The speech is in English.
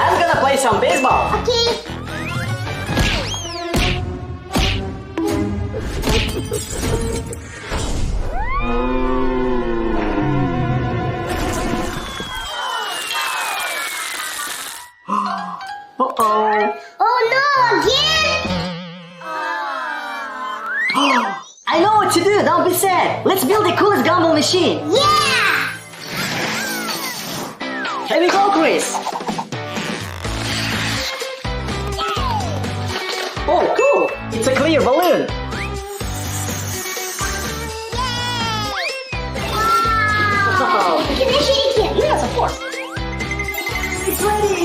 I'm gonna play some baseball. Okay. Uh-oh. Oh no, again? I know what to do, don't be sad. Let's build the coolest Gumball machine. Yeah! Here we go, Chris. Oh, cool. It's a clear balloon. Wow! Oh. Can I shake it? Yes, of course. It's ready.